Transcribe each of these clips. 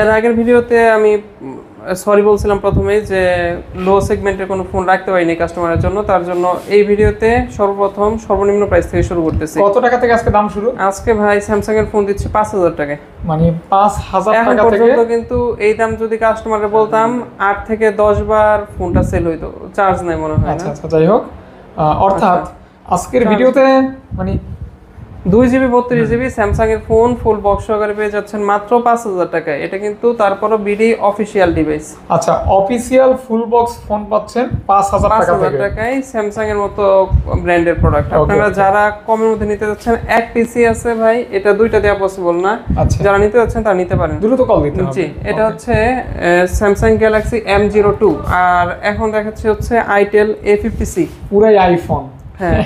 এর আগের ভিডিওতে আমি সরি বলছিলাম প্রথমেই যে লো সেগমেন্টের কোনো ফোন রাখতে পারিনি কাস্টমারের জন্য, তার জন্য এই ভিডিওতে সর্বপ্রথম সর্বনিম্ন প্রাইস থেকে শুরু করতেছি। কত টাকা থেকে আজকে দাম শুরু? আজকে ভাই স্যামসাং এর ফোন দিচ্ছি 5000 টাকায়। মানে 5000 এখন টাকা থেকে পর্যন্ত কিন্তু এই দাম যদি কাস্টমারকে বলতাম 8 থেকে 10 বার ফোনটা সেল হইতো, চার্জ নাই মনে হয় না। আচ্ছা আচ্ছা, যাই হোক, অর্থাৎ আজকের ভিডিওতে মানে 2GB 32GB স্যামসাং এর ফোন ফুল বক্স সহকারে পেয়ে যাচ্ছেন মাত্র 5000 টাকায়। এটা কিন্তু তারপরও বিডি অফিশিয়াল ডিভাইস। আচ্ছা, অফিশিয়াল ফুল বক্স ফোন পাচ্ছেন 5000 টাকায় স্যামসাং এর মতো ব্র্যান্ডের প্রোডাক্ট। আপনারা যারা কমের মধ্যে নিতে যাচ্ছেন, এক পিসি আছে ভাই, এটা দুইটা দেওয়া পসিবল না। যারা নিতে যাচ্ছেন তারা নিতে পারেন, দ্রুত কল দিতে হবে। জি, এটা হচ্ছে স্যামসাং গ্যালাক্সি M02 আর এখন দেখাচ্ছে হচ্ছে আইটেল A50C, পুরাই আইফোন। হ্যাঁ।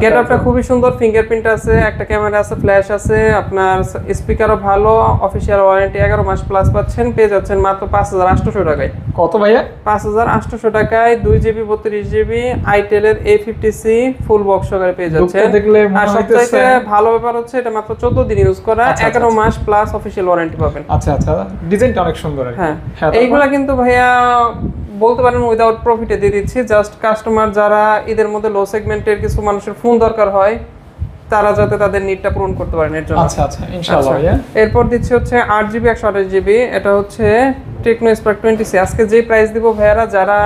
গেটআপটা খুবই সুন্দর, ফিঙ্গারপ্রিন্ট আছে, একটা ক্যামেরা আছে, ফ্ল্যাশ আছে, আপনার স্পিকারও ভালো, অফিশিয়াল ওয়ারেন্টি 11 মাস প্লাস পাচ্ছেন, পেয়ে যাচ্ছেন মাত্র 5800 টাকায়। কত ভাইয়া? 5800 টাকায় 2GB 32GB আইটেলের A50C full box সহকারে পেয়ে যাচ্ছেন। আর সবথেকে ভালো ব্যাপার হচ্ছে এটা মাত্র 14 দিন ইউজ করা, 11 মাস প্লাস অফিশিয়াল ওয়ারেন্টি পাবেন। আচ্ছা আচ্ছা, ডিজাইনটা অনেক সুন্দর। হ্যাঁ, এইগুলা কিন্তু ভাইয়া বলতে পারেন উইদাউট প্রফিটে দিয়ে দিচ্ছি। জাস্ট কাস্টমার যারা ঈদের মধ্যে লো সেগমেন্টের কিছু মানুষের ফোন দরকার হয়, তারা যাতে তাদের নিডটা পূরণ করতে পারেন এর জন্য। আচ্ছা আচ্ছা, ইনশাআল্লাহ ভাইয়া। এরপর দিচ্ছি হচ্ছে 8GB 128GB, এটা হচ্ছে টেকনো স্পার্ক 20C। আজকে যে প্রাইস দিব ভাইয়ারা, যারা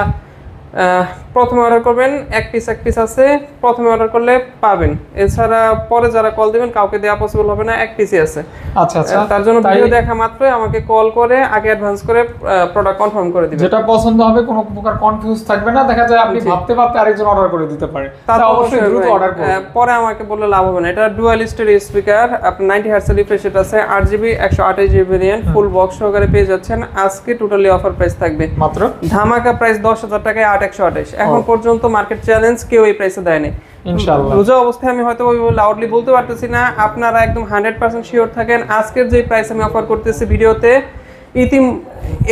প্রথমে অর্ডার করবেন, এক পিস আছে, প্রথমে অর্ডার করলে পাবেন। এছাড়া পরে যারা কল দিবেন কাউকে দেওয়া পসিবল হবে না, এক পিসই আছে। আচ্ছা আচ্ছা, তার জন্য ভিডিও দেখা মাত্রই আমাকে কল করে আগে অ্যাডভান্স করে প্রোডাক্ট কনফার্ম করে দিবেন। যেটা পছন্দ হবে কোনো প্রকার কনফিউজ থাকবে না। দেখা যায় আপনি ভাবতে ভাবতে আরেকজন অর্ডার করে দিতে পারে, তাহলে অবশ্যই দ্রুত অর্ডার করুন। পরে আমাকে বললে লাভ হবে না। এটা ডুয়াল স্টেরিও স্পিকার, আপনার 90 হার্টজ রিফ্রেশ রেট আছে, 8GB 128GB variant, full box সহকারে পেয়ে যাচ্ছেন। আজকে টোটালি অফার প্রাইস থাকবে মাত্র ধামাকা প্রাইস 10000 টাকায় 8128। এখন পর্যন্ত মার্কেট চ্যালেঞ্জ কেউ এই প্রাইসে দেয়নি ইনশাআল্লাহ। রোজা অবস্থায় আমি হয়তো লাউডলি বলতে পারতেছি না, আপনারা একদম 100% শিওর থাকেন আজকের যে প্রাইস আমি অফার করতেছি ভিডিওতে,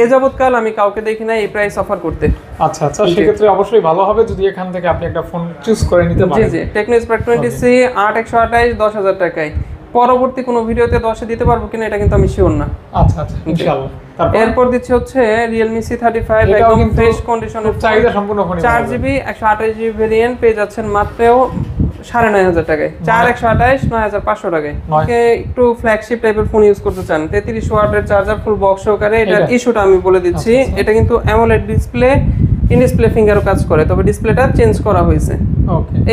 এ যাবৎকাল আমি কাউকে দেখি না এই প্রাইস অফার করতে। আচ্ছা আচ্ছা, সেক্ষেত্রে অবশ্যই ভালো হবে যদি এখান থেকে আপনি একটা ফোন চুজ করে নিতে পারেন। জি জি, টেকনো স্পার্ক 20C 8128 10000 টাকায়। পরবর্তী কোনো ভিডিওতে 10 দিতে পারবো কিনা এটা কিন্তু আমি শিওর না। আচ্ছা আচ্ছা, ইনশাআল্লাহ। এরপর দিচ্ছে হচ্ছে Realme C35, একদম ফ্রেশ কন্ডিশনের, চাহিদা সম্পূর্ণ ফোন, 4GB 128GB ভেরিয়েন্ট, পেয়ে যাচ্ছেন মাত্র 9500 টাকায়। 4128 9500 টাকায়। একটু ফ্ল্যাগশিপ টাইপের ফোন ইউজ করতে চান, 33 ওয়াটের চার্জার, ফুল বক্স সহকারে। এটার ইস্যুটা আমি বলে দিচ্ছি, এটা কিন্তু অ্যামোলেড ডিসপ্লে, ইন ডিসপ্লে ফিঙ্গারও কাজ করে, তবে ডিসপ্লেটা চেঞ্জ করা হয়েছে।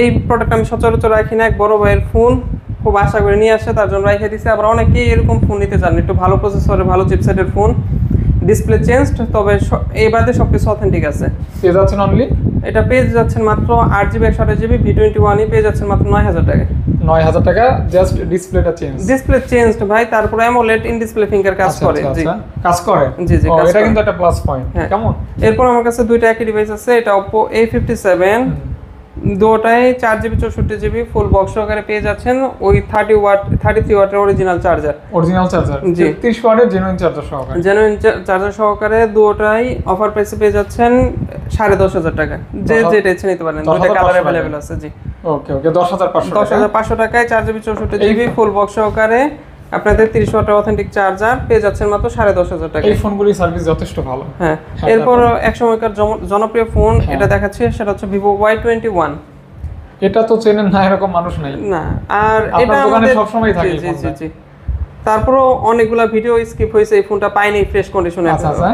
এই প্রোডাক্ট আমি সচরাচর রাখি না, এক বড় ভাইয়ের ফোন খুব আশা করে নিয়ে আসে, তার জন্য রেখে দিচ্ছে। আবার অনেকেই এরকম ফোন নিতে চান, একটু ভালো প্রসেসরের, ভালো চিপসেটের ফোন, ডিসপ্লে চেঞ্জড, তবে এই বাদে সবকিছু অথেন্টিক আছে। পেয়ে যাচ্ছেন অনলি, এটা পেয়ে যাচ্ছেন মাত্র 8GB 128GB V21 পেয়ে যাচ্ছেন মাত্র 9000 টাকায়। 9000 টাকা, জাস্ট ডিসপ্লেটা চেঞ্জ। ডিসপ্লে চেঞ্জড ভাই, তারপর অ্যামোলেড ইন ডিসপ্লে ফিঙ্গার কাজ করে। জি, কাজ করে। জি জি, এটা কিন্তু একটা প্লাস পয়েন্ট। কেমন? এরপর আমার কাছে দুইটা একই ডিভাইস আছে, এটা Oppo A57, দুটোটাই 4GB 64GB full box সহকারে পেয়ে যাচ্ছেন ওই 33 ওয়াটের অরিজিনাল চার্জার। জি, 30 ওয়াটের জেনুইন চার্জার সহকারে, সহকারে দুটোটাই অফার প্রাইসে পেয়ে যাচ্ছেন 10500 টাকা। যে যেটা ইচ্ছে নিতে পারেন, দুটো কালার अवेलेबल আছে। জি, ওকে ওকে, 10500 টাকায় 4GB 64GB ফুল বক্স সহকারে আপনাদের 30 ওয়াটের অথেন্টিক চার্জার পেয়ে যাচ্ছেন মাত্র 10500 টাকা। এই ফোনগুলির সার্ভিস যথেষ্ট ভালো। হ্যাঁ, এরপর এক সময়কার জনপ্রিয় ফোন এটা দেখাচ্ছে, সেটা হচ্ছে Vivo Y21। এটা তো চেনেন না এরকম মানুষ নাই না, আর এটা দোকানে সব সময় থাকে। জি জি জি, তারপরও অনেকগুলা ভিডিও স্কিপ হয়েছে, এই ফোনটা পাইনি ফ্রেশ কন্ডিশনে।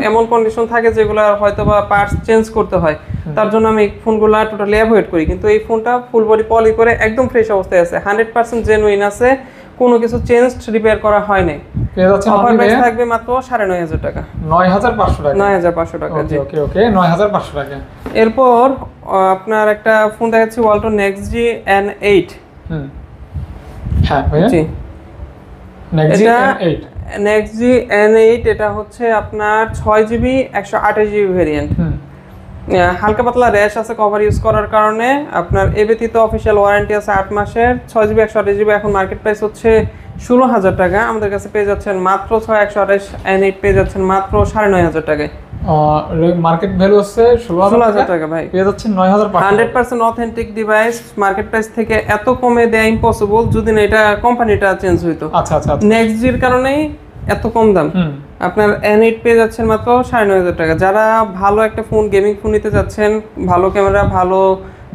এমন কন্ডিশন থাকে যেগুলো হয়তো বা পার্টস চেঞ্জ করতে হয়, তার জন্য আমি এই ফোনগুলো টোটালি অ্যাভয়েড করি। কিন্তু এই ফোনটা ফুল বডি পলি করে একদম ফ্রেশ অবস্থায় আছে, 100% জেনুইন আছে, কোনো কিছু চেঞ্জ রিপেয়ার করা হয় নাই। অফার প্রাইস থাকবে মাত্র 9500 টাকা। 9500 টাকা। জি, ওকে ওকে, 9500 টাকা। এরপর আপনার একটা ফোন দেখাচ্ছি, Walton Nextg N8। হ্যাঁ ভাই, জি, Nextg N8, এটা হচ্ছে আপনার 6GB 128GB ভেরিয়েন্ট। হালকা পাতলা র্যাশ আছে কভার ইউজ করার কারণে। আপনার এ ব্যতীত অফিশিয়াল ওয়ারেন্টি আছে 8 মাসের। 6GB 128GB এখন মার্কেট প্রাইস হচ্ছে 16000 টাকা, আমাদের কাছে পেয়ে যাচ্ছেন মাত্র 6128 N8 পেয়ে যাচ্ছেন মাত্র 9500 টাকায়। মার্কেট ভ্যালু হচ্ছে 16000 টাকা ভাই, পেয়ে যাচ্ছেন 9500। 100% অথেন্টিক ডিভাইস, মার্কেট প্রাইস থেকে এত কমে দেয়া ইম্পসিবল যদি না এটা কোম্পানিটা চেঞ্জ হইতো। আচ্ছা আচ্ছা, নেক্সট জির কারণেই এত কম দাম। আপনার N8 পেয়ে যাচ্ছেন মাত্র 9,500 টাকা। যারা ভালো একটা ফোন, গেমিং ফোন নিতে যাচ্ছেন, ভালো ক্যামেরা, ভালো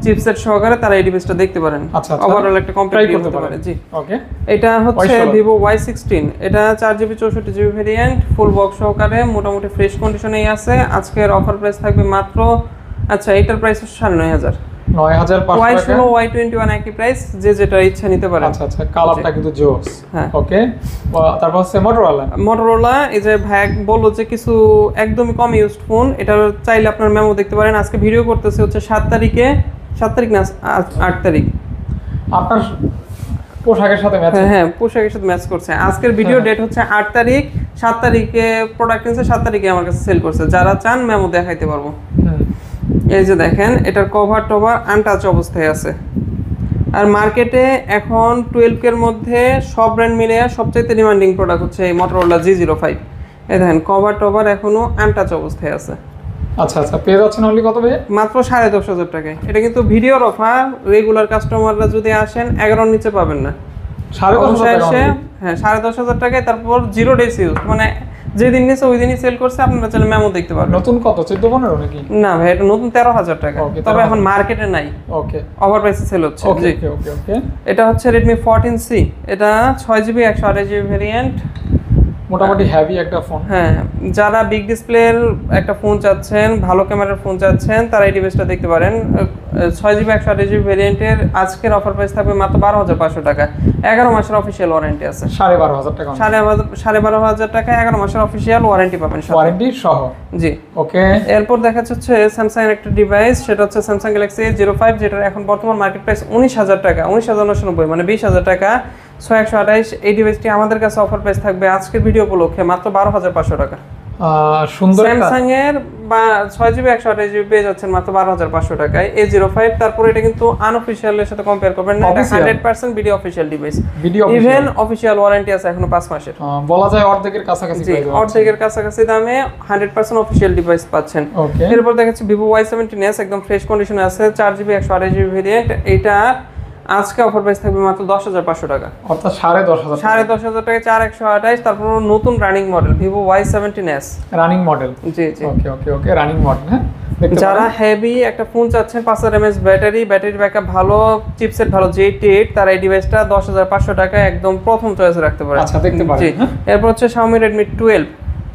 চিপসেট সহকারে, তারা এই ডিভাইসটা দেখতে পারেন। আচ্ছা, ওভারঅল একটা কমপ্লিট করতে পারে। জি, ওকে। এটা হচ্ছে Vivo Y16, এটা 4GB 64GB variant, full box সহকারে, মোটামুটি ফ্রেশ কন্ডিশনেই আছে। আজকের অফার প্রাইস থাকবে মাত্র, আচ্ছা এটার প্রাইস 9,500 9,500 টাকা। Y21 একই প্রাইস, যে যেটা ইচ্ছা নিতে পারেন। আচ্ছা আচ্ছা, কালারটা কিন্তু জোস। হ্যাঁ, ওকে। তারপর হচ্ছে মোটরোলা। এই যে ভাই বললো যে কিছু একদমই কম ইউজড ফোন, এটা চাইলে আপনার মেমো দেখতে পারেন। আজকে ভিডিও করতেছে হচ্ছে 7 তারিখ না 8 তারিখ। আপনার পোশাকের সাথে ম্যাচ। হ্যাঁ, পোশাকের সাথে ম্যাচ করছে। আজকের ভিডিও ডেট হচ্ছে 8 তারিখ, 7 তারিখে প্রোডাক্ট কিনছে, 7 তারিখে আমার কাছে সেল করছে। যারা চান মেমো দেখাইতে পারবো। এই যে দেখেন, এটার কভার টভার আনটাচ অবস্থায় আছে। আর মার্কেটে এখন 12 এর মধ্যে সব ব্র্যান্ড মিলে সবচেয়ে ডিমান্ডিং প্রোডাক্ট হচ্ছে এই Motorola G05। এই দেখেন, কভার টভার এখনো আনটাচ অবস্থায় আছে। আচ্ছা আচ্ছা, পেয়ে যাচ্ছেন অনলি কত ভাই? মাত্র 10,500 টাকায়। এটা কিন্তু ভিডিওর অফার, রেগুলার কাস্টমাররা যদি আসেন 11 নিচে পাবেন না। 10,500 টাকা। হ্যাঁ, 10,500 টাকায়। তারপর 0 ডেজ ইউজ, মানে যেদিন নিচে ওই দিনই সেল করছে। আপনারা চাইলে মেমো দেখতে পারবেন। নতুন কত, 14-15 নাকি? না ভাই, এটা নতুন 13,000 টাকা, তবে এখন মার্কেটে নাই। ওকে, ওভার প্রাইসে সেল হচ্ছে। ওকে ওকে ওকে। এটা হচ্ছে Redmi 14C, এটা 6GB 128GB ভেরিয়েন্ট, মোটামুটি হেভি একটা ফোন। হ্যাঁ, যারা বিগ ডিসপ্লের একটা ফোন চাচ্ছেন, ভালো ক্যামেরার ফোন চাচ্ছেন, তারা এই ডিভাইসটা দেখতে পারেন। 6GB 128GB ভেরিয়েন্টের আজকের অফার প্রাইস থাকবে মাত্র 12,500 টাকা। 11 মাসের অফিসিয়াল ওয়ারেন্টি আছে। 12,500 টাকা। 12,500 টাকা 11 মাসের অফিসিয়াল ওয়ারেন্টি পাবেন, ওয়ারেন্টি সহ। জি, ওকে। এরপর দেখাচ্ছে হচ্ছে স্যামসাং এর একটা ডিভাইস, সেটা হচ্ছে Samsung Galaxy A05, যেটার এখন বর্তমান মার্কেট প্রাইস 19,000 টাকা, 19,990, মানে 20,000 টাকা। 6128 এই ডিভাইসটি আমাদের কাছে অফার প্রাইস থাকবে আজকের ভিডিও উপলক্ষে মাত্র 12,500 টাকা। সুন্দর স্যামসাং এর বা 6GB 128GB পেয়ে যাচ্ছেন মাত্র 12,500 টাকায় A05। তারপর এটা কিন্তু আনঅফিশিয়াল এর সাথে কম্পেয়ার করবেন না, এটা 100% video official device. Even official warranty আছে এখনো 5 মাসের। বলা যায় অর্ধেকের কাছাকাছি পেয়ে যাবেন। অর্ধেকের কাছাকাছি দামে 100% অফিশিয়াল ডিভাইস পাচ্ছেন। এরপর দেখাচ্ছি Vivo Y17s, একদম ফ্রেশ কন্ডিশনে আছে, 4GB 128GB ভেরিয়েন্ট। এটা আজকে অফার প্রাইস থাকবে মাত্র 10,500 টাকা, অর্থাৎ 10,500 টাকায় 4128। তারপর নতুন running model Vivo Y17s, running model. জি জি, okay okay okay, running model. হ্যাঁ, যারা হেভি একটা ফোন চাচ্ছেন, 5000 mAh ব্যাটারি ব্যাকআপ, ভালো চিপসেট, ভালো Z8, তারা এই ডিভাইসটা 10,500 টাকায় একদম প্রথম চয়েসে রাখতে পারেন। আচ্ছা, দেখতে পারেন। এরপর হচ্ছে Xiaomi Redmi 12,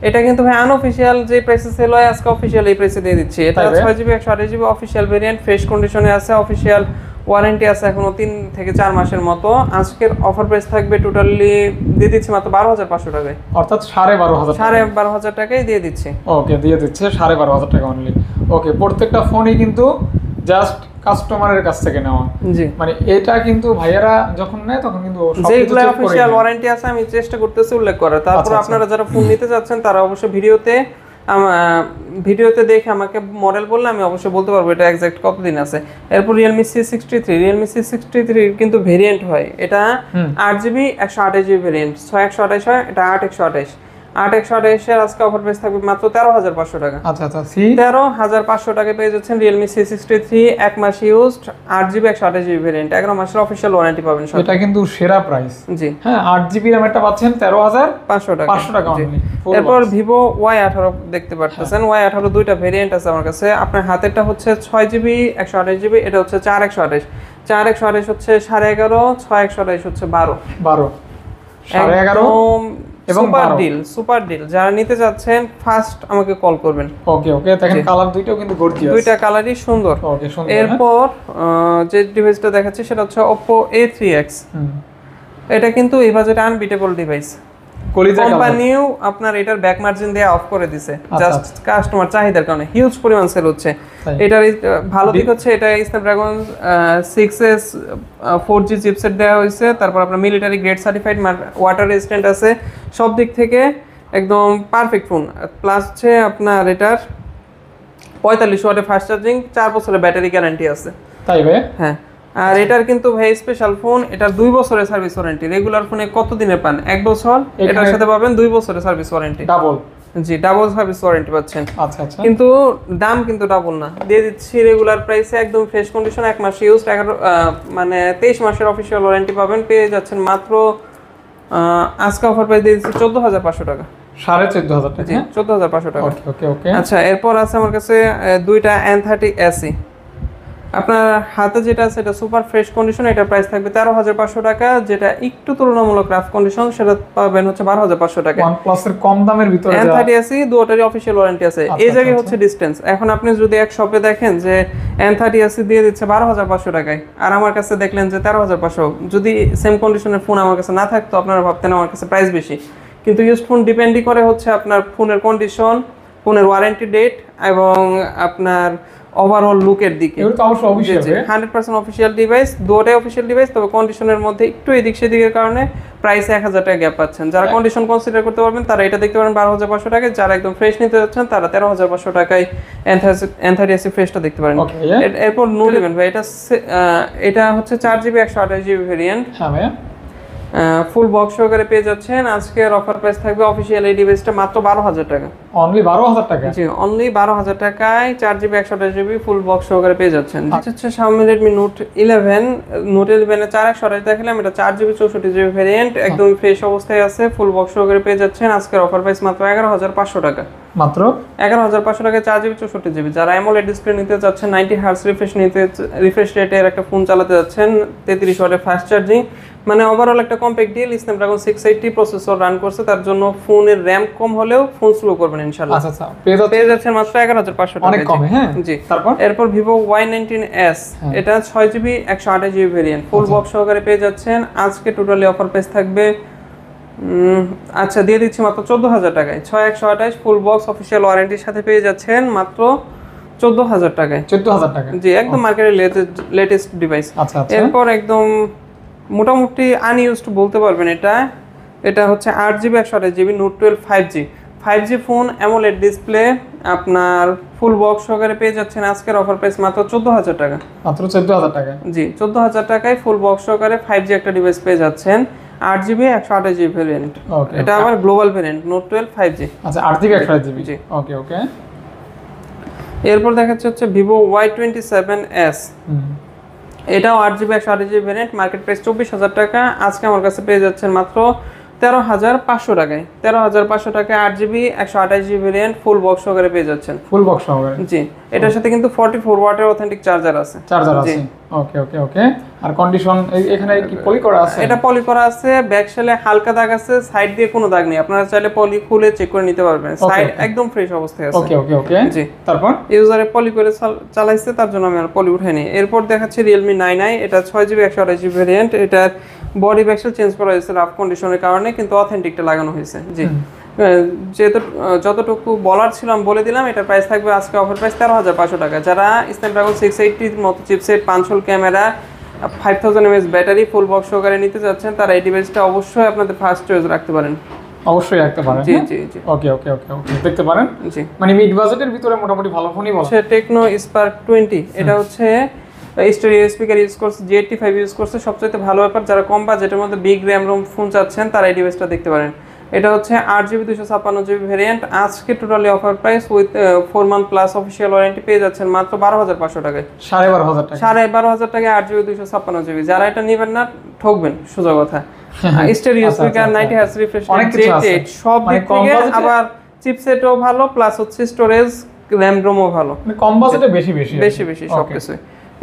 এটা কিন্তু ভাই আনঅফিশিয়াল যে প্রাইসে সেল হয়, আজকে অফিশিয়াল এই প্রাইসে দিয়ে দিচ্ছি। এটা 6GB 128GB official variant, fresh কন্ডিশনে আছে, অফিশিয়াল ওয়ারেন্টি আছে এখনো 3 থেকে 4 মাসের মতো। আজকের অফার প্রাইস থাকবে টোটালি দিয়ে দিচ্ছি মাত্র 12,500 টাকায়, অর্থাৎ 12,500 টাকায় দিয়ে দিচ্ছি। ওকে, দিয়ে দিচ্ছে 12,500 টাকা অনলি। ওকে, প্রত্যেকটা ফোনই কিন্তু জাস্ট কাস্টমারের কাছ থেকে নেওয়া। জি, মানে এটা কিন্তু ভাইয়ারা যখন নেয় তখন কিন্তু যেগুলো অফিশিয়াল ওয়ারেন্টি আছে আমি চেষ্টা করতেছি উল্লেখ করার। তারপর আপনারা যারা ফোন নিতে যাচ্ছেন তারা অবশ্যই ভিডিওতে দেখে আমাকে মডেল বললে আমি অবশ্যই বলতে পারবো এটা এক্সাক্ট কতদিন আছে। এরপর Realme C63 কিন্তু ভেরিয়েন্ট হয়, এটা 8GB 128GB ভেরিয়েন্ট, 6128 হয়, এটা 8128। 8128 এর আজকে অফার প্রাইস থাকবে মাত্র 13,500 টাকা। আচ্ছা আচ্ছা, 13,500 টাকায় পেয়ে যাচ্ছেন Realme C63, 1 মাস ইউজড, 8GB 128GB ভেরিয়েন্ট, 11 মাসের অফিশিয়াল ওয়ারেন্টি পাবেন। এটা কিন্তু সেরা প্রাইস। জি, হ্যাঁ, 8GB RAM একটা পাচ্ছেন 13,500 টাকা। 500 টাকা অনলি। এরপর Vivo Y18 দেখতে পারতেছেন। Y18 দুইটা ভেরিয়েন্ট আছে আমার কাছে। আপনার হাতেরটা হচ্ছে 6GB 128GB, এটা হচ্ছে 4128। 4128 হচ্ছে 11.5, 6128 হচ্ছে 12। 11.5 এবং সুপার ডিল। যারা নিতে যাচ্ছেন ফার্স্ট আমাকে কল করবেন। ওকে ওকে, দেখেন কালার দুইটাও কিন্তু গর্জিয়াস, দুইটা কালারই সুন্দর। ওকে, সুন্দর। এরপর যে ডিভাইসটা দেখাচ্ছি সেটা হচ্ছে Oppo A3X। এটা কিন্তু এই বাজেটে আনবিটেবল ডিভাইস। কোম্পানিও আপনার এটার ব্যাক মার্জিন দিয়ে অফ করে দিছে, জাস্ট কাস্টমার চাহিদার কারণে হিউজ পরিমাণ সেল হচ্ছে। এটার ভালো দিক হচ্ছে এটা স্ন্যাপড্রাগন 6s 4G চিপসেট দেওয়া হয়েছে। তারপর আপনার military grade certified, water resistant আছে, সব দিক থেকে একদম পারফেক্ট ফোন। প্লাস হচ্ছে আপনার এটার 45 ওয়াটের ফাস্ট চার্জিং, 4 বছরের ব্যাটারি গ্যারান্টি আছে। তাই ভাই? হ্যাঁ, আর এটার কিন্তু ভাই স্পেশাল ফোন, এটার 2 বছরের সার্ভিস ওয়ারেন্টি। রেগুলার ফোনে কত দিনের পান? 1 বছর, এটার সাথে পাবেন 2 বছরের সার্ভিস ওয়ারেন্টি। ডাবল? জি, ডাবল সার্ভিস ওয়ারেন্টি পাচ্ছেন। আচ্ছা আচ্ছা, কিন্তু দাম কিন্তু ডাবল না, দিয়ে দিচ্ছি রেগুলার প্রাইসে, একদম ফ্রেশ কন্ডিশন, 1 মাস ইউজ, মানে 23 মাসের অফিশিয়াল ওয়ারেন্টি পাবেন। পেয়ে যাচ্ছেন মাত্র আজকে অফার প্রাইস দিয়ে দিচ্ছি 14,500 টাকা। 14,500 টাকা। জি 14,500 টাকা। ওকে ওকে ওকে। আচ্ছা এরপর আছে আমার কাছে দুইটা N30 SE। আপনার হাতে যেটা আছে এটা সুপার ফ্রেশ কন্ডিশন, এটার প্রাইস থাকবে 13,500 টাকা। যেটা একটু তুলনামূলক রাফ কন্ডিশন সেটা পাবেন হচ্ছে 12,500 টাকা। OnePlus এর কম দামের ভিতরে N30 SE দুটোরই অফিশিয়াল ওয়ারেন্টি আছে। এই জায়গায় হচ্ছে ডিসটেন্স। এখন আপনি যদি এক শপে দেখেন যে N30 SE দিয়ে দিচ্ছে 12,500 টাকায়, আর আমার কাছে দেখলেন যে 13,500, যদি সেম কন্ডিশনের ফোন আমার কাছে না থাকতো আপনারা ভাবতেন আমার কাছে প্রাইস বেশি। কিন্তু ইউজড ফোন ডিপেন্ডই করে হচ্ছে আপনার ফোনের কন্ডিশন, ফোনের ওয়ারেন্টি ডেট এবং আপনার ওভারঅল লুকের দিকে। এগুলো তো অবশ্যই অফিশিয়াল 100% অফিশিয়াল ডিভাইস, দুটোই অফিশিয়াল ডিভাইস, তবে কন্ডিশনের মধ্যে একটু এদিক সেদিকের কারণে প্রাইসে 1,000 টাকা গ্যাপ পাচ্ছেন। যারা কন্ডিশন কনসিডার করতে পারবেন তারা এটা দেখতে পারেন 12,500 টাকায়, যারা একদম ফ্রেশ নিতে যাচ্ছেন তারা 13,500 টাকায় N30 SE ফ্রেশটা দেখতে পারেন। এরপর নোট 11 ভাই, এটা হচ্ছে 4GB 128GB ভেরিয়েন্ট। হ্যাঁ ভাইয়া, ফুল বক্স সহকারে পেয়ে যাচ্ছেন। আজকের অফার প্রাইস থাকবে অফিশিয়াল এই ডিভাইসটা মাত্র 12,000 টাকা। অনলি 12,000 টাকা? জি অনলি 12,000 টাকায় 4GB 128GB ফুল বক্স সহকারে পেয়ে যাচ্ছেন। এটা হচ্ছে Xiaomi Redmi Note 11। Note 11 এ 4128 দেখালাম, এটা 4GB 64GB ভেরিয়েন্ট, একদম ফ্রেশ অবস্থায় আছে, ফুল বক্স সহকারে পেয়ে যাচ্ছেন। আজকের অফার প্রাইস মাত্র 11,500 টাকা। মাত্র 11,500 টাকায় 4GB 64GB। যারা AMOLED ডিসপ্লে নিতে যাচ্ছেন, 90 হার্টজ রিফ্রেশ রেটের একটা ফোন চালাতে যাচ্ছেন, 33 ওয়াটের ফাস্ট চার্জিং, মানে ওভারঅল একটা compact deal, Snapdragon 680 processor run করছে, তার জন্য ফোনের র‍্যাম কম হলেও ফোন স্লো করবেন ইনশাআল্লাহ। আচ্ছা আচ্ছা, পেয়ে যাচ্ছেন মাত্র 11,500 টাকা। অনেক কমে। হ্যাঁ জি। তারপর এরপর Vivo Y19s, এটা 6GB 128GB variant, full box সহকারে পেয়ে যাচ্ছেন। আজকে টোটালি অফার প্রাইস থাকবে আচ্ছা দিয়ে দিচ্ছি মাত্র 14,000 টাকায়। 6128 ফুল বক্স অফিশিয়াল ওয়ারেন্টির সাথে পেয়ে যাচ্ছেন মাত্র 14,000 টাকায়। 14,000 টাকা? জি একদম মার্কেটের লেটেস্ট ডিভাইস। আচ্ছা আচ্ছা। এরপর একদম মোটামুটি আনইউজড বলতে পারবেন, এটা হচ্ছে 8GB 128GB Note 12 5G phone, AMOLED display, আপনার ফুল বক্স সহকারে পেয়ে যাচ্ছেন। আজকের অফার প্রাইস মাত্র 14,000 টাকা। মাত্র 14,000 টাকা? জি 14,000 টাকায় ফুল বক্স সহকারে 5G একটা ডিভাইস পেয়ে যাচ্ছেন, 8GB 128GB ভেরিয়েন্ট। এটা আবার গ্লোবাল ভেরিয়েন্ট, Note 12 5G। আচ্ছা 8GB 128GB। জি ওকে ওকে। এরপর দেখাচ্ছে হচ্ছে Vivo Y27s, এটাও 8GB 128GB variant, market price 24,000 টাকা। আজকে আমার কাছে পেয়ে যাচ্ছেন মাত্র 13,500 টাকায়। 13,500 টাকায় 8GB 128GB variant, full box সহকারে পেয়ে যাচ্ছেন। ফুল বক্স সহকারে? জি এটার সাথে কিন্তু 44 ওয়াটের অথেন্টিক চার্জার আছে। ওকে ওকে ওকে। আর কন্ডিশন এখানে কি পলি করা আছে? এটা পলি করা আছে, ব্যাক সেলে হালকা দাগ আছে, সাইড দিয়ে কোনো দাগ নেই, আপনারা চাইলে পলি খুলে চেক করে নিতে পারবেন। সাইড একদম ফ্রেশ অবস্থায় আছে। ওকে ওকে ওকে। জি তারপর ইউজারে পলি করে চালাইছে, তার জন্য আমি আর পলি উঠাইনি। এরপর দেখাচ্ছি Realme 9i, এটা 6GB 128GB ভেরিয়েন্ট, এটার বডি ব্যাকসেল চেঞ্জ করা হয়েছে রাফ কন্ডিশনের কারণে, কিন্তু অথেন্টিকটা লাগানো হয়েছে। জি যেহেতু যতটুকু বলার ছিল আমি বলে দিলাম। এটার প্রাইস থাকবে আজকে অফার প্রাইস 13,500 টাকা। যারা Snapdragon 680 মতো chipset, 5 whole camera, 5000 mAh battery, full box সহকারে নিতে যাচ্ছেন, তারা এই ডিভাইসটা অবশ্যই আপনাদের ফার্স্ট চয়েস রাখতে পারেন। অবশ্যই রাখতে পারেন। জি জি জি। ওকে ওকে ওকে ওকে, দেখতে পারেন। জি মানে মিড বাজেটের ভিতরে মোটামুটি ভালো ফোনই বলা। Tecno Spark 20, এটা হচ্ছে স্টেরিও স্পিকার ইউজ করছে, G85 ইউজ করছে। সবচেয়ে ভালো ব্যাপার, যারা কম বাজেটের মধ্যে বিগ র্যাম রোম ফোন চাচ্ছেন তারা এই ডিভাইসটা দেখতে পারেন। এটা হচ্ছে 8GB 256GB ভেরিয়েন্ট। আজকে totally offer price with 4 month plus official warranty পেয়ে যাচ্ছেন মাত্র 12,500 টাকায়। 12,500 টাকা? 12,500 টাকায় 8GB 256GB। যারা এটা নেবেন না ঠকবেন, সোজা কথা। Stereo speaker, 90 hertz refresh rate, সব দিক থেকে, আবার চিপসেটও ভালো, প্লাস হচ্ছে স্টোরেজ, র‍্যাম রোমও ভালো। মানে কম বাজেটে বেশি সবকিছু।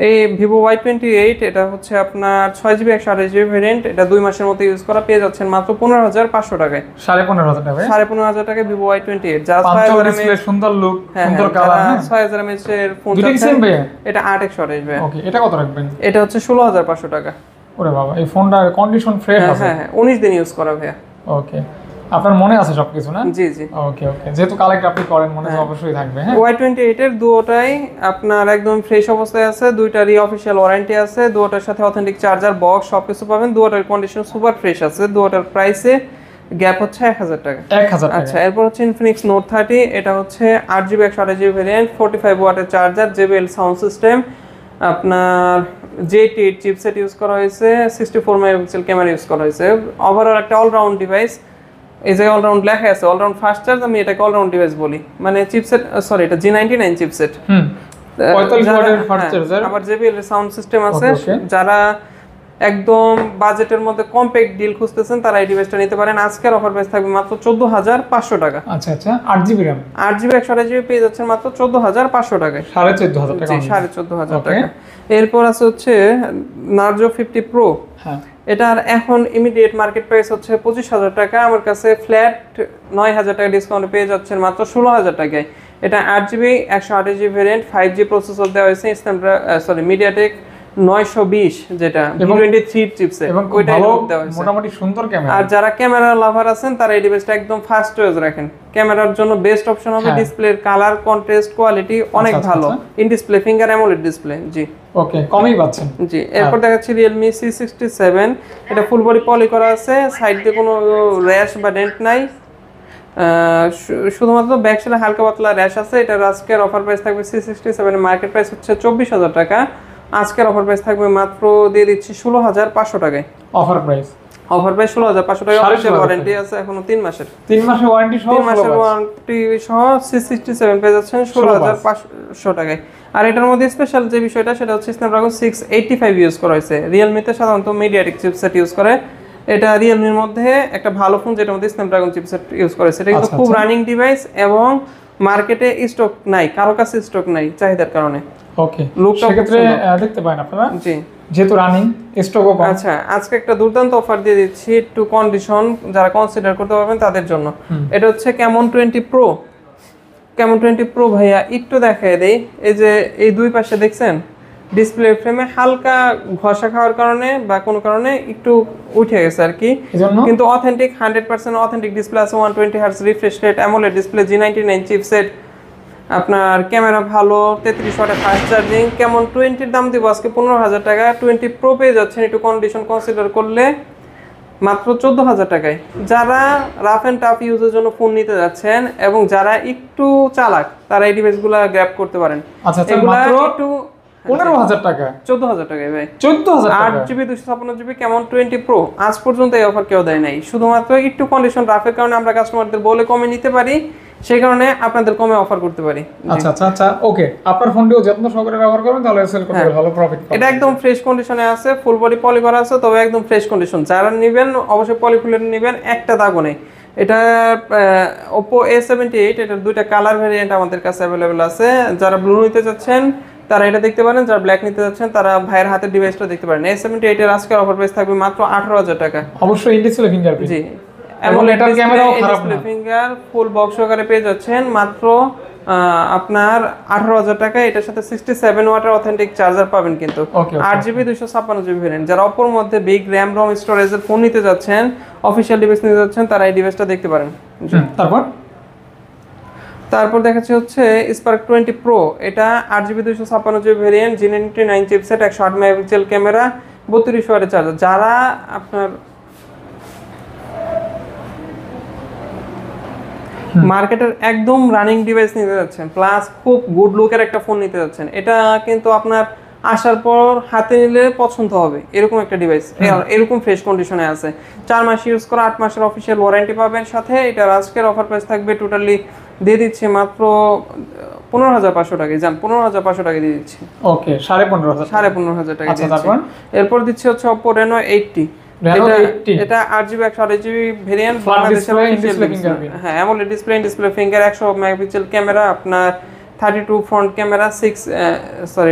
এই Vivo Y28, এটা হচ্ছে আপনার 6GB 128GB ভেরিয়েন্ট, এটা 2 মাসের মতো ইউজ করা, পেয়ে যাচ্ছেন মাত্র 15,500 টাকায়। 15,500 টাকা? 15,500 টাকায় Vivo Y28। যারা সুন্দর লুক, সুন্দর কালার, 6000 mAh এর ফোন চাচ্ছেন, এটা 8/128 ভাই। ওকে, এটা কত রাখবেন? এটা হচ্ছে 16,500 টাকা। ওরে বাবা, এই ফোনটার কন্ডিশন ফ্রেশ আছে? হ্যাঁ 19 দিন ইউজ করা ভাই। ওকে, আপনার মনে আছে সবকিছু না? জি জি। ওকে ওকে, যেহেতু কালেক্ট আপনি করেন, মনে তো অবশ্যই থাকবে। হ্যাঁ, Y28 এর দুটোটাই আপনার একদম ফ্রেশ অবস্থায় আছে, দুইটারই অফিশিয়াল ওয়ারেন্টি আছে, দুটোটার সাথে অথেন্টিক চার্জার, বক্স সবকিছু পাবেন, দুটোটার কন্ডিশন সুপার ফ্রেশ আছে, দুটোটার প্রাইসে গ্যাপ হচ্ছে 1,000 টাকা। 1,000 টাকা? আচ্ছা এরপর হচ্ছে Infinix Note 30, এটা হচ্ছে 8GB 128GB ভেরিয়েন্ট, 45 ওয়াটের চার্জার, JBL সাউন্ড সিস্টেম, আপনার J8 চিপসেট ইউজ করা হয়েছে, 64 মেগাপিক্সেল ক্যামেরা ইউজ করা হয়েছে। ওভারঅল একটা অলরাউন্ড ডিভাইস। এই যে অলরাউন্ড লেখা আছে, অলরাউন্ড ফাস্ট চার্জ, আমি এটাকে অলরাউন্ড ডিভাইস বলি। মানে চিপসেট, সরি এটা G99 চিপসেট, 45 ওয়াটের ফাস্ট চার্জার, আবার JBL এর সাউন্ড সিস্টেম আছে। যারা একদম বাজেটের মধ্যে কম্প্যাক্ট ডিল খুঁজতেছেন তারা এই ডিভাইসটা নিতে পারেন। আজকের অফার প্রাইস থাকবে মাত্র 14,500 টাকা। আচ্ছা আচ্ছা 8GB RAM 8GB 128GB পেয়ে যাচ্ছেন মাত্র 14,500 টাকায়, 14,500 টাকা। 14,500 টাকা। এরপর আছে হচ্ছে নার্জো 50 প্রো। হ্যাঁ এটার এখন ইমিডিয়েট মার্কেট প্রাইস হচ্ছে 25,000 টাকা, আমার কাছে ফ্ল্যাট 9,000 টাকা ডিসকাউন্টে পেয়ে যাচ্ছেন মাত্র 16,000 টাকায়। এটা 8GB 128GB variant, 5G processor দেওয়া হয়েছে, মিডিয়াটেক 920 যেটা V23 চিপসেট, এবং ওইটা ভালো দেওয়া হয়েছে। মোটামুটি সুন্দর ক্যামেরা। আর যারা ক্যামেরা লাভার আছেন তারা এই ডিভাইসটা একদম ফার্স্ট চয়েস রাখেন। ক্যামেরার জন্য বেস্ট অপশন হবে ডিসপ্লের কালার, কন্ট্রাস্ট, কোয়ালিটি অনেক ভালো। In display finger AMOLED display. জি ওকে, কমই পাচ্ছেন। জি এরপর দেখাচ্ছি Realme C67। এটা ফুল বডি পলি করা আছে, সাইড দিয়ে কোনো র্যাশ বা ডেন্ট নাই, শুধুমাত্র ব্যাক সাইডে হালকা পাতলা র্যাশ আছে। এটার আজকের অফার প্রাইস থাকবে C67 এর মার্কেট প্রাইস হচ্ছে 24,000 টাকা, আজকের অফার প্রাইস থাকবে মাত্র দিয়ে দিচ্ছি 16,500 টাকায়। অফার প্রাইস 16,500 টাকা। অফিসিয়াল ওয়ারেন্টি আছে এখনো 3 মাসের। 3 মাসের ওয়ারেন্টি সহ 3 মাসের ওয়ারেন্টি সহ C67 পেয়ে যাচ্ছেন 16,500 টাকায়। আর এটার মধ্যে স্পেশাল যে বিষয়টা সেটা হচ্ছে স্ন্যাপড্রাগন 685 ইউজ করা হয়েছে। রিয়েলমিতে সাধারণত মিডিয়াটেক চিপসেট ইউজ করে, এটা রিয়েলমির মধ্যে একটা ভালো ফোন যেটার মধ্যে স্ন্যাপড্রাগন চিপসেট ইউজ করে। সেটা কিন্তু খুব রানিং ডিভাইস এবং মার্কেটে স্টক নাই, কারো কাছে স্টক নাই চাহিদার কারণে। ওকে, সেক্ষেত্রে দেখতে পারেন আপনারা। জি যেহেতু রানিং স্টকও কম। আচ্ছা আজকে একটা দুর্দান্ত অফার দিয়ে দিচ্ছি টু কন্ডিশন যারা কনসিডার করতে পারবেন তাদের জন্য। এটা হচ্ছে Camon 20 Pro। Camon 20 Pro ভাইয়া একটু দেখায় দেই, এই যে এই দুই পাশে দেখছেন ডিসপ্লে ফ্রেমে হালকা ঘষা খাওয়ার কারণে বা কোনো কারণে একটু উঠে গেছে আর কি, কিন্তু অথেন্টিক 100% অথেন্টিক ডিসপ্লে আছে, 120 hertz refresh rate, AMOLED display, G99 chipset, আপনার ক্যামেরা ভালো, 33 ওয়াটের ফাস্ট চার্জিং। Camon 20 এর দাম দিব আজকে 15,000 টাকা। 20 Pro পেয়ে যাচ্ছেন একটু কন্ডিশন কনসিডার করলে মাত্র 14,000 টাকায়। যারা রাফ এন্ড টাফ ইউজের জন্য ফোন নিতে যাচ্ছেন এবং যারা একটু চালাক তারা এই ডিভাইসগুলো গ্র্যাব করতে পারেন। আচ্ছা এগুলা একটু 15,000 টাকা 14,000 টাকায় ভাই। 14,000 টাকা 8GB 256GB Camon 20 Pro আজ পর্যন্ত এই অফার কেউ দেয় নাই, শুধুমাত্র একটু কন্ডিশন রাফের কারণে আমরা কাস্টমারদের বলে কমে নিতে পারি, সেই কারণে আপনাদের কমে অফার করতে পারি। আচ্ছা আচ্ছা আচ্ছা ওকে, আপনার ফোনটিও যত্ন সহকারে ব্যবহার করবেন তাহলে সেল করতে ভালো প্রফিট পাবেন। এটা একদম ফ্রেশ কন্ডিশনে আছে, ফুল বডি পলি করা আছে, তবে একদম ফ্রেশ কন্ডিশন। যারা নেবেন অবশ্যই পলিফুলের নেবেন, একটা দাগও নেই। এটা Oppo A78, এটার দুইটা কালার ভেরিয়েন্ট আমাদের কাছে অ্যাভেলেবেল আছে। যারা ব্লু নিতে যাচ্ছেন তারা এটা দেখতে পারেন, যারা ব্ল্যাক নিতে যাচ্ছেন তারা ভাইয়ের হাতের ডিভাইসটা দেখতে পারেন। A78 এর আজকের অফার প্রাইস থাকবে মাত্র 18,000 টাকা। অবশ্যই ইন ডিসপ্লে ফিঙ্গারপ্রিন্ট। জি এবং এটার ক্যামেরাও খারাপ না, ফিঙ্গার ফুল বক্স সহকারে পেয়ে যাচ্ছেন মাত্র আপনার 18,000 টাকা। এটার সাথে 67 ওয়াটের অথেন্টিক চার্জার পাবেন কিন্তু। 8GB 256GB variant. যারা অপর মধ্যে বিগ র্যাম রম স্টোরেজের ফোন নিতে যাচ্ছেন, অফিশিয়াল ডিভাইস নিতে যাচ্ছেন, তারা এই ডিভাইসটা দেখতে পারেন। তারপর দেখাচ্ছি হচ্ছে Spark 20 Pro। এটা 8GB 256GB variant, G99 chipset, 108 megapixel camera, 32 ওয়াটের চার্জার। যারা আপনার মার্কেটের একদম রানিং ডিভাইস নিতে যাচ্ছেন প্লাস খুব গুড লুকের একটা ফোন নিতে যাচ্ছেন, এটা কিন্তু আপনার আসার পর হাতে নিলে পছন্দ হবে এরকম একটা ডিভাইস, এরকম ফ্রেশ কন্ডিশনে আছে। 4 মাস ইউজ করা, 8 মাসের অফিসিয়াল ওয়ারেন্টি পাবেন সাথে। এটার আজকের অফার প্রাইস থাকবে টোটালি দিয়ে দিচ্ছি মাত্র 15,500 টাকায়। যান 15,500 টাকা দিয়ে দিচ্ছি। ওকে 15,500 টাকা দিচ্ছি। এরপর দিচ্ছি হচ্ছে Oppo Reno 80। এটা 8GB 128GB ভেরিয়েন্ট, বাংলাদেশের হ্যাঁ AMOLED display, display finger, 100 megapixel camera, আপনার 32 ফ্রন্ট ক্যামেরা,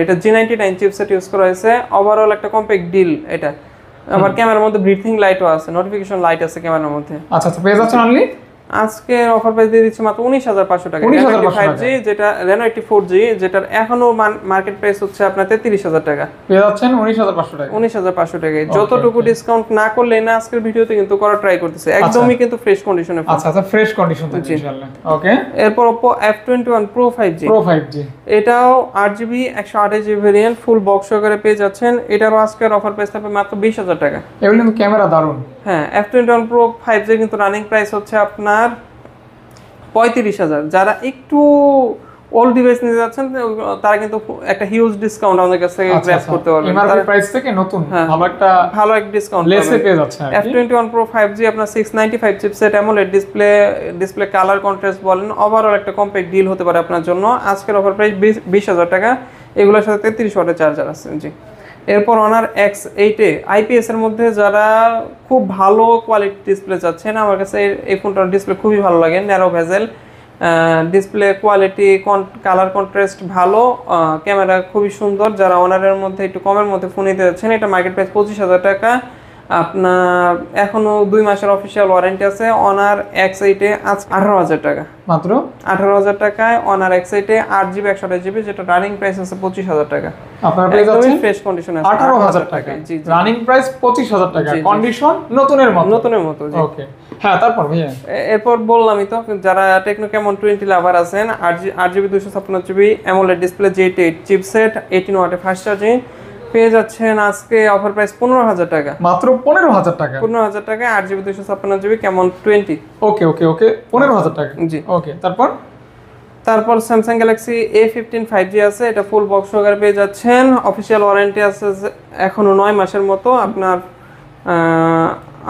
এটা G99 চিপসেট ইউজ করা হয়েছে। ওভারঅল একটা কম্প্যাক্ট ডিল এটা। আবার ক্যামেরার মধ্যে ব্রিথিং লাইটও আছে, নোটিফিকেশন লাইট আছে ক্যামেরার মধ্যে। আচ্ছা আচ্ছা পেয়ে যাচ্ছেন অনলি আজকে অফার প্রাইস দিয়ে দিচ্ছি মাত্র 19,500 টাকা। 5G যেটা Reno 80 4G, যেটার এখনো মার্কেট প্রাইস হচ্ছে আপনার 33,000 টাকা। পেয়ে যাচ্ছেন 19,500 টাকা। 19,500 টাকায়। যতটুকু ডিসকাউন্ট না করলে না আজকের ভিডিওতে কিন্তু করা ট্রাই করতেছে, একদমই কিন্তু ফ্রেশ কন্ডিশনে। আচ্ছা আচ্ছা ফ্রেশ কন্ডিশন থাকবে ইনশাআল্লাহ। ওকে এরপর Oppo F21 Pro 5G। এটাও 8GB 128GB variant, full box সহকারে পেয়ে যাচ্ছেন। এটারও আজকের অফার প্রাইস থাকবে মাত্র 20,000 টাকা। এগুলো কিন্তু ক্যামেরা দারুণ। হ্যাঁ F21 Pro 5G কিন্তু রানিং প্রাইস হচ্ছে আপনার 35,000। যারা একটু ওল্ড ডিভাইস নিতে যাচ্ছেন তারা কিন্তু একটা হিউজ ডিসকাউন্ট আমাদের কাছ থেকে গ্র্যাব করতে পারবেন। এমআরপি প্রাইস থেকে নতুন ভালো একটা ডিসকাউন্ট লেসে পেয়ে যাচ্ছেন। F21 Pro 5G আপনার 695 chipset, AMOLED display colour contrast বলেন, ওভারঅল একটা কম্প্যাক্ট ডিল হতে পারে আপনার জন্য। আজকের অফার প্রাইস 20,000 টাকা। এগুলোর সাথে 33 ওয়াটের চার্জার আছে। জি এরপর অনার X8 এ IPS এর মধ্যে যারা খুব ভালো কোয়ালিটি ডিসপ্লে চাচ্ছেন, আমার কাছে এই ফোনটার ডিসপ্লে খুবই ভালো লাগে। Narrow bezel display quality, colour contrast ভালো, ক্যামেরা খুবই সুন্দর। যারা অনারের মধ্যে একটু কমের মধ্যে ফোন নিতে যাচ্ছেন, এটা মার্কেট প্রাইস 25,000 টাকা। আপনার এখনো 2 মাসের অফিসিয়াল ওয়ারেন্টি আছে। অনার X8 এ আজ 18,000 টাকা, মাত্র 18,000 টাকায় অনার X8 এ 8GB 128GB, যেটা রানিং প্রাইস আছে 25,000 টাকা। আপনার পেয়ে যাচ্ছেন ফ্রেশ কন্ডিশনে 18,000 টাকা, জি রানিং প্রাইস 25,000 টাকা, কন্ডিশন নতুনের মতো, নতুনের মতো। জি ওকে। হ্যাঁ, তারপর ভাইয়া এরপর বললামই তো, যারা টেকনো ক্যামন 20 লাভার আছেন, 8GB 256GB AMOLED display, J8 chipset, 18 ওয়াটের ফাস্ট চার্জিং পেয়ে যাচ্ছেন আজকে অফার প্রাইস 15,000 টাকা, মাত্র 15,000 টাকা, 15,000 টাকায় 8GB 256GB ক্যামন 20। ওকে ওকে ওকে, 15,000 টাকা, জি ওকে। তারপর স্যামসাং গ্যালাক্সি A15 5G আছে, এটা ফুল বক্স সহকারে পেয়ে যাচ্ছেন। অফিসিয়াল ওয়ারেন্টি আছে এখনো 9 মাসের মতো। আপনার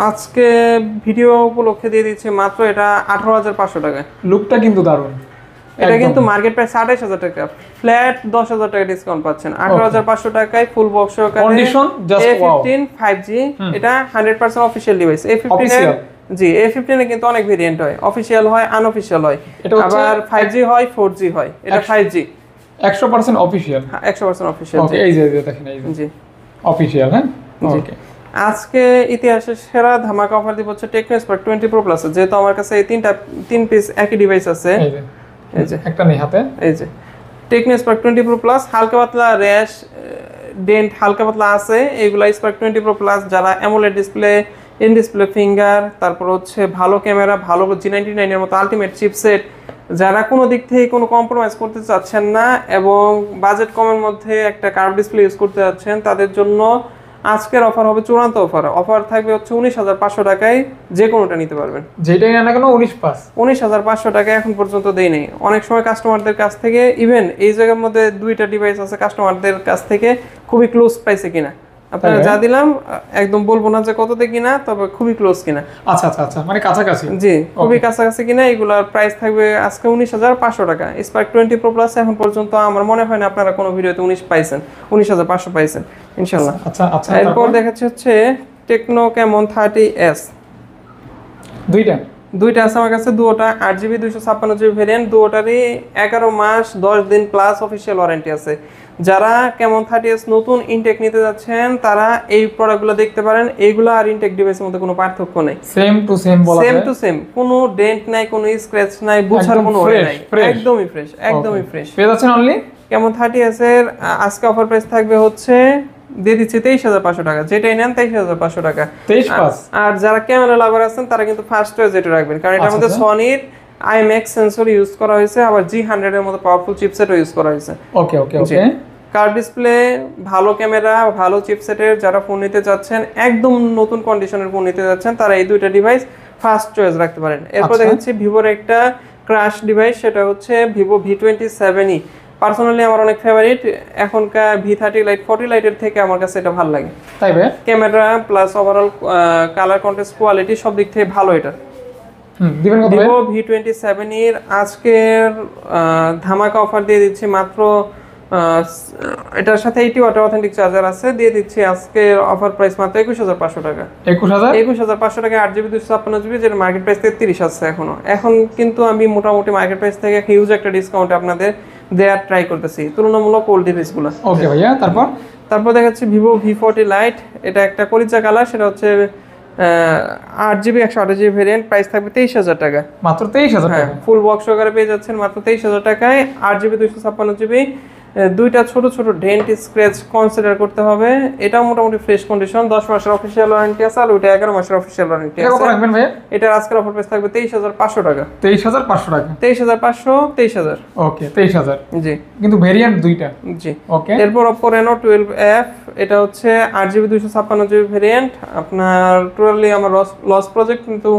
আজকে ভিডিও উপলক্ষে দিয়ে দিচ্ছে মাত্র এটা 18,500 টাকায়। লুকটা কিন্তু দারুণ। এটা কিন্তু মার্কেট প্রাইস 28,000 টাকা, ফ্ল্যাট 10,000 টাকা ডিসকাউন্ট পাচ্ছেন। 18,500 টাকায় ফুল বক্স সহকারে condition just wow. A15 5G এটা 100% অফিশিয়াল ডিভাইস। A15 এর জি A15 এ কিন্তু অনেক ভেরিয়েন্ট হয়, অফিশিয়াল হয়, আনঅফিশিয়াল হয়, আবার 5G হয়, 4G হয়। এটা 5G 100% অফিশিয়াল, 100% অফিশিয়াল। ওকে, এই যে দেখেন, এই যে জি অফিশিয়াল। হ্যাঁ, ওকে। আজকে ইতিহাসের সেরা ধামাকা অফার দিব হচ্ছে টেকনো স্পার্ক 20 Pro Plus। যেহেতু আমার কাছে এই তিন পিস একই ডিভাইস আছে, এই যে একটা নেই হাতে, এই যে টেকনো স্পার্ক 20 Pro Plus, হালকা পাতলা র্যাশ ডেন্ট হালকা পাতলা আছে, এইগুলা স্পার্ক 20 Pro Plus। যারা AMOLED display, in display finger, তারপর হচ্ছে ভালো ক্যামেরা, ভালো G99 এর মতো আলটিমেট চিপসেট, যারা কোনো দিক থেকে কোনো কম্প্রোমাইজ করতে চাচ্ছেন না এবং বাজেট কমের মধ্যে একটা কার্ভ ডিসপ্লে ইউজ করতে যাচ্ছেন, তাদের জন্য আজকের অফার হবে চূড়ান্ত অফার থাকবে হচ্ছে 19,500 টাকায় যে কোনোটা নিতে পারবেন। যেটাই না কেন 19,500 টাকা এখন পর্যন্ত দেই নেই। অনেক সময় কাস্টমারদের কাছ থেকে ইভেন এই জায়গার মধ্যে 2টা ডিভাইস আছে, কাস্টমারদের কাছ থেকে খুবই ক্লোজ পাইছে কিনা, আপনারা যা দিলাম একদম বলবো না যে কততে কিনা, তবে খুবই ক্লোজ কিনা। আচ্ছা আচ্ছা আচ্ছা, মানে কাছাকাছি, জি খুবই কাছাকাছি কিনা। এগুলার প্রাইস থাকবে আজকে 19,500 টাকা। স্পার্ক 20 Pro Plus এখন পর্যন্ত আমার মনে হয় না আপনারা কোনো ভিডিওতে 19,500 পাইছেন ইনশাআল্লাহ। আচ্ছা আচ্ছা, এরপর দেখাচ্ছে হচ্ছে টেকনো ক্যামন 30s, দুইটা আছে আমার কাছে, দুটোটা 8GB 256GB ভেরিয়েন্ট, দুটোটারই 11 মাস 10 দিন প্লাস অফিসিয়াল ওয়ারেন্টি আছে। যারা কেমন 30s নতুন ইনটেক নিতে যাচ্ছেন তারা এই প্রোডাক্টগুলো দেখতে পারেন। এইগুলো আর ইনটেক ডিভাইসের মধ্যে কোনো পার্থক্য নেই, সেম টু সেম বলা যায়, সেম টু সেম, কোনো ডেন্ট নাই, কোনো স্ক্র্যাচ নাই, বোঝার কোনো ওয়ে নাই, একদমই ফ্রেশ, একদমই ফ্রেশ। পেয়ে যাচ্ছেন অনলি কেমন 30s এর আজকে অফার প্রাইস থাকবে হচ্ছে দিয়ে দিচ্ছি 23,500 টাকা, যেটাই নেন 23,500 টাকা। 23,500। আর যারা ক্যামেরা লাভার আছেন তারা কিন্তু ফার্স্ট চয়েস এটা রাখবেন, কারণ এটার মধ্যে সনির IMX সেন্সর ইউজ করা হয়েছে, আবার G100 এর মতো পাওয়ারফুল চিপসেটও ইউজ করা হয়েছে। ওকে ওকে ওকে, কার ডিসপ্লে, ভালো ক্যামেরা, ভালো চিপসেটের যারা ফোন নিতে যাচ্ছেন, একদম নতুন কন্ডিশনের ফোন নিতে যাচ্ছেন, তারা এই দুইটা ডিভাইস ফার্স্ট চয়েস রাখতে পারেন। এরপর দেখাচ্ছি ভিভোর একটা ক্রাশ ডিভাইস, সেটা হচ্ছে ভিভো V27e। পার্সোনালি আমার অনেক ফেভারিট, এখনকার V30 লাইট 40 লাইটের থেকে আমার কাছে এটা ভালো লাগে। তাই ভাই, camera plus overall colour contrast quality সব দিক থেকে ভালো এটা। দিবেন কত? ভিভো V27e এর আজকের ধামাকা অফার দিয়ে দিচ্ছি মাত্র, এটার সাথে 80 ওয়াটের অথেন্টিক চার্জার আছে, দিয়ে দিচ্ছি আজকের অফার প্রাইস মাত্র 21,500 টাকা। 21,500 টাকা 8GB 256GB, যেটা মার্কেট প্রাইস 33 আছে এখন কিন্তু আমি মোটামুটি মার্কেট প্রাইস থেকে হিউজ একটা ডিসকাউন্ট আপনাদের দেওয়ার ট্রাই করতেছি তুলনামূলক ওল্ড ডিভাইসগুলো। ওকে ভাইয়া, তারপর দেখাচ্ছি ভিভো V40 লাইট, এটা একটা কলিজা কালার, সেটা হচ্ছে 8GB 128GB ভেরিয়েন্ট, প্রাইস থাকবে 23,000 টাকা, মাত্র 23,000 টাকা। ফুল বক্স সহকারে পেয়ে যাচ্ছেন মাত্র 23,000 টাকায় 8GB 256GB। দুইটা ছোট ছোট ডেন্ট স্ক্র্যাচ কনসিডার করতে হবে। এটা মোটামুটি ফ্রেশ কন্ডিশন, 10 মাসের অফিসিয়াল ওয়ারেন্টি আছে, আর ওইটা 11 মাসের অফিসিয়াল ওয়ারেন্টি আছে। কত রাখবেন ভাই? এটার আজকের অফার প্রাইস থাকবে 23,500 টাকা। 23,500 টাকা, 23,500, 23,000। ওকে, 23,000। জি, কিন্তু ভেরিয়েন্ট দুইটা। জি, ওকে। এরপর Oppo Reno 12F, এটা হচ্ছে 8GB 256GB ভেরিয়েন্ট। আপনার টোটালি আমার লস প্রজেক্ট, কিন্তু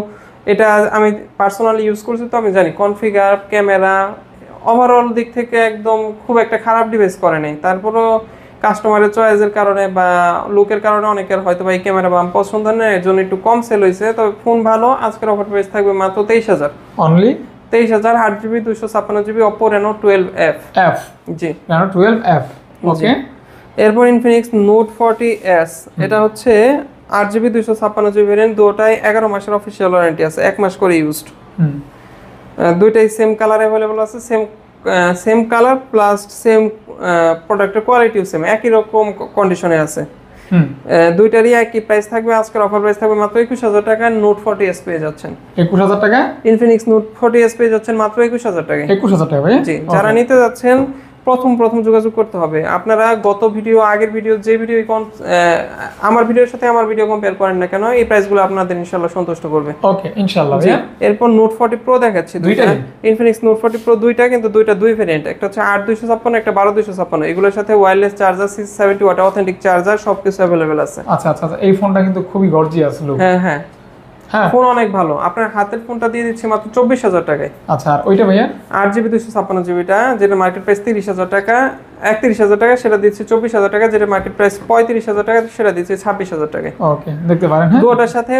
এটা আমি পার্সোনালি ইউজ করছি তো আমি জানি কনফিগার, ক্যামেরা, ওভারঅল দিক থেকে একদম খুব একটা খারাপ ডিভাইস করে নেই। তারপরও কাস্টমারের চয়েসের কারণে বা লুকের কারণে অনেকের হয়তো বা এই ক্যামেরা বাম পছন্দ নেই, এর জন্য একটু কম সেল হয়েছে। তবে ফোন ভালো। আজকের অফার প্রাইস থাকবে মাত্র 23,000, only 23,000, 8GB 256GB Oppo Reno 12F। F, জি, Reno 12F। ওকে, এরপর ইনফিনিক্স নোট 40s, এটা হচ্ছে 8GB 256GB ভেরিয়েন্ট, দুটোটাই 11 মাসের অফিসিয়াল ওয়ারেন্টি আছে, 1 মাস করে ইউজড। দুইটাই সেম কালার অ্যাভেলেবল আছে, সেম কালার প্লাস সেম প্রোডাক্টের কোয়ালিটিও সেম, একই রকম কন্ডিশনে আছে। দুইটারই একই প্রাইস থাকবে, আজকের অফার প্রাইস থাকবে মাত্র 21,000 টাকা। নোট 40s পেয়ে যাচ্ছেন 21,000 টাকা। ইনফিনিক্স নোট 40s পেয়ে যাচ্ছেন মাত্র 21,000 টাকায়। 21,000 টাকা ভাই? জি, যারা নিতে যাচ্ছেন প্রথম যোগাযোগ করতে হবে। আপনারা গত ভিডিও, আগের ভিডিও, যে ভিডিও আমার ভিডিওর সাথে আমার ভিডিও কম্পেয়ার করেন না কেন, এই প্রাইসগুলো আপনাদের ইনশাআল্লাহ সন্তুষ্ট করবে। ওকে ইনশাআল্লাহ ভাই। এরপর নোট 40 প্রো দেখাচ্ছি, দুইটা ইনফিনিক্স নোট 40 প্রো, দুইটা কিন্তু দুই ভেরিয়েন্ট, একটা হচ্ছে 8256, একটা 12256। এগুলোর সাথে wireless charger, 670 watt authentic charger, সবকিছু अवेलेबल আছে। আচ্ছা আচ্ছা, এই ফোনটা কিন্তু খুবই গর্জিয়াস লুক। হ্যাঁ হ্যাঁ, ফোন অনেক ভালো। আপনার হাতের ফোনটা দিয়ে দিচ্ছি মাত্র 24,000 টাকায়। আচ্ছা, আর ওইটা ভাইয়া 8GB 256GBটা, যেটা মার্কেট প্রাইস 30,000 টাকা, 31,000 টাকা, সেটা দিচ্ছি 24,000 টাকা। যেটা মার্কেট প্রাইস 35,000 টাকা, সেটা দিচ্ছি 26,000 টাকায়। ওকে, দেখতে পারেন। হ্যাঁ, দুটোটার সাথে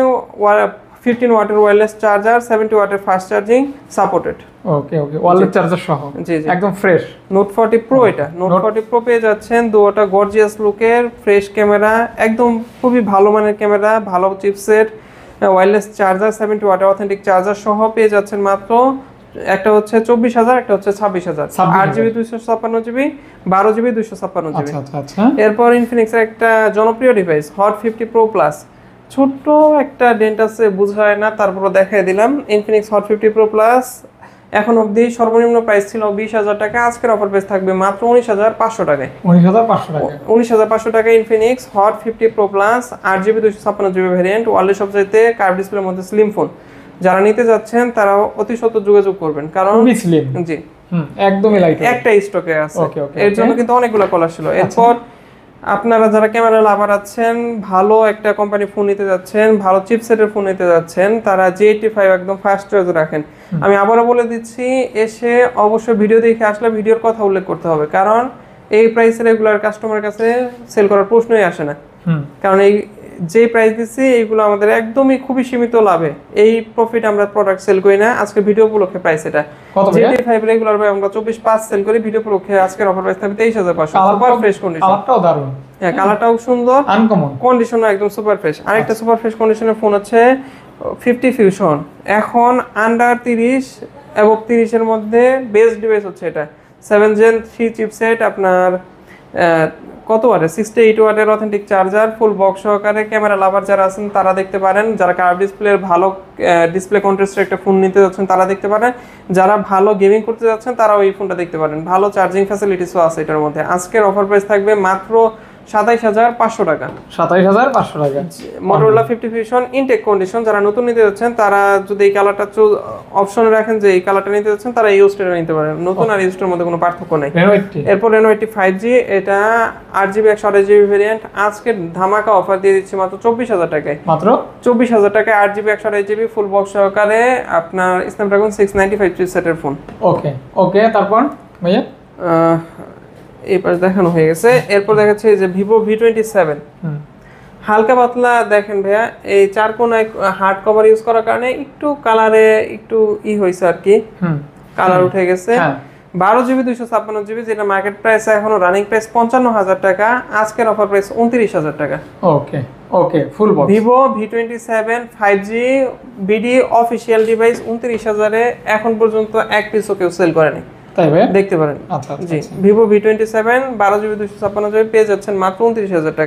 15 ওয়াটের ওয়্যারলেস চার্জার, 70 ওয়াটের ফাস্ট চার্জিং সাপোর্টেড। ওকে ওকে, ওয়্যারলেস চার্জার সহ, জি জি, একদম ফ্রেশ। নোট 40 প্রো, এটা নোট 40 প্রো পেয়ে যাচ্ছেন, দুটোটা গর্জিয়াস লুকের, ফ্রেশ ক্যামেরা, একদম খুবই ভালো মানের ক্যামেরা, ভালো চিপসেট, ওয়্যারলেস চার্জার, 70 ওয়াটের অথেন্টিক চার্জার সহ পেয়ে যাচ্ছেন মাত্র, একটা হচ্ছে 24,000, একটা হচ্ছে 26,000। 8GB 256GB, 12GB 256GB। আচ্ছা আচ্ছা আচ্ছা। এরপর ইনফিনিক্সের একটা জনপ্রিয় ডিভাইস হট 50 প্রো প্লাস, ছোট্ট একটা ডেন্ট আছে, বোঝায় না, তারপরে দেখাই দিলাম। ইনফিনিক্স হট 50 প্রো প্লাস এখন অবধি সর্বনিম্ন প্রাইস ছিল 20,000 টাকা, আজকের অফার প্রাইস থাকবে মাত্র 19,500 টাকায়। 19,500 টাকা। 19,500 টাকা Infinix hot 50 pro plus, 8GB 256GB variant, ওয়ার্ল্ডের সবচাইতে কার্ভ ডিসপ্লের মধ্যে স্লিম ফোন। যারা নিতে যাচ্ছেন তারা অতি সত্বর যোগাযোগ করবেন, কারণ খুবই স্লিম। জি, একদমই লাইট, একটা স্টকে আছে। ওকে ওকে, এর জন্য কিন্তু অনেকগুলো কলার ছিল। এরপর আপনারা যারা ক্যামেরা লাভার আছেন, ভালো একটা কোম্পানি ফোন নিতে যাচ্ছেন, ভালো চিপসেটের ফোন নিতে যাচ্ছেন, তারা G85 একদম ফার্স্ট চয়েস রাখেন। আমি আবারও বলে দিচ্ছি, এসে অবশ্যই ভিডিও দেখে আসলে ভিডিওর কথা উল্লেখ করতে হবে, কারণ এই প্রাইসে রেগুলার কাস্টমারের কাছে সেল করার প্রশ্নই আসে না। কারণ এই যে প্রাইস দিচ্ছি এইগুলো আমাদের একদমই খুবই সীমিত লাভে, এই প্রফিট আমরা প্রোডাক্ট সেল করি না। আজকে ভিডিও উপলক্ষে প্রাইস এটা G85 রেগুলার ভাই আমরা 24/5 সেল করি, ভিডিও উপলক্ষে আজকের অফার প্রাইস থাকবে 23,500। সুপার ফ্রেশ কন্ডিশন, কালারটাও দারুণ। হ্যাঁ, কালারটাও সুন্দর, আনকমন, কন্ডিশনও একদম সুপার ফ্রেশ। আরেকটা সুপার ফ্রেশ কন্ডিশনের ফোন হচ্ছে 50 ফিউশন, এখন আন্ডার 30 এবং 30 এর মধ্যে বেস্ট ডিভাইস হচ্ছে এটা। 7 Gen 3 চিপসেট, আপনার কত ওয়াটের, 68 ওয়াটের অথেন্টিক চার্জার, ফুল বক্স সহকারে। ক্যামেরা লাভার যারা আছেন তারা দেখতে পারেন, যারা কার্ভ ডিসপ্লের ভালো ডিসপ্লে কন্ট্রাস্টের একটা ফোন নিতে যাচ্ছেন তারা দেখতে পারেন, যারা ভালো গেমিং করতে যাচ্ছেন তারাও এই ফোনটা দেখতে পারেন। ভালো চার্জিং ফ্যাসিলিটিসও আছে এটার মধ্যে। আজকের অফার প্রাইস থাকবে মাত্র 27,500 টাকা। 27,500 টাকা। Motorola 50 ফিউশন ইনটেক কন্ডিশন, যারা নতুন নিতে যাচ্ছেন তারা যদি এই কালারটা অপশনে রাখেন যে এই কালারটা নিতে যাচ্ছেন, তারা এই ইউজটা নিতে পারেন। নতুন আর ইউজটার মধ্যে কোনো পার্থক্য নেই। এরপর Reno 80 5G, এটা 8GB 128GB ভেরিয়েন্ট, আজকে ধামাকা অফার দিয়ে দিচ্ছি মাত্র 24,000 টাকায়। মাত্র 24,000 টাকায় 8GB 128GB ফুল বক্স সহকারে আপনার স্ন্যাপড্রাগন 695 চিপসেটের ফোন। ওকে ওকে, তারপর ভাইয়া এই পাশ দেখানো হয়ে গেছে। এরপর দেখাচ্ছে যে Vivo V27, হালকা পাতলা দেখেন ভাইয়া, এই চার কোনায় হার্ড কভার ইউজ করার কারণে একটু কালারে একটু হয়েছে আর কি, কালার উঠে গেছে। 12GB 256GB, যেটা মার্কেট প্রাইস এখনো রানিং প্রাইস 55,000 টাকা, আজকের অফার প্রাইস 29,000 টাকা। Okay okay, full box Vivo V27 5G BD official device 29,000 এ এখন পর্যন্ত এক পিসও কেউ সেল করেনি, তাই ভাই? দেখতে পারেন। আচ্ছা জি, Vivo V27 12GB 256GB পেয়ে যাচ্ছেন মাত্র 29,000 টাকা।